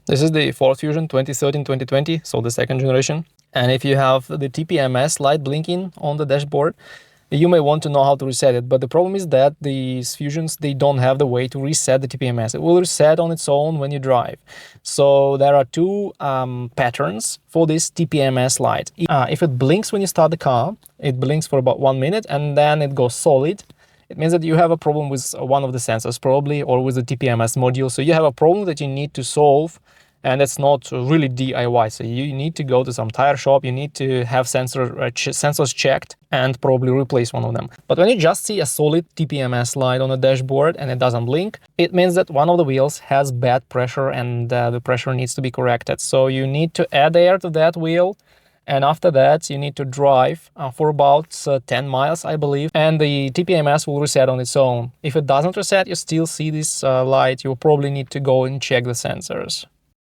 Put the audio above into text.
This is the Ford Fusion 2013-2020, so the second generation. And if you have the TPMS light blinking on the dashboard, you may want to know how to reset it. But the problem is that these Fusions, they don't have the way to reset the TPMS. It will reset on its own when you drive. So there are two patterns for this TPMS light. If it blinks when you start the car, it blinks for about 1 minute and then it goes solid. It means that you have a problem with one of the sensors probably, or with the TPMS module. So you have a problem that you need to solve, and it's not really DIY. So you need to go to some tire shop, you need to have sensors checked and probably replace one of them. But when you just see a solid TPMS light on the dashboard and it doesn't blink, it means that one of the wheels has bad pressure and the pressure needs to be corrected. So you need to add air to that wheel. And after that, you need to drive for about 10 miles, I believe, and the TPMS will reset on its own. If it doesn't reset, you still see this light, you'll probably need to go and check the sensors.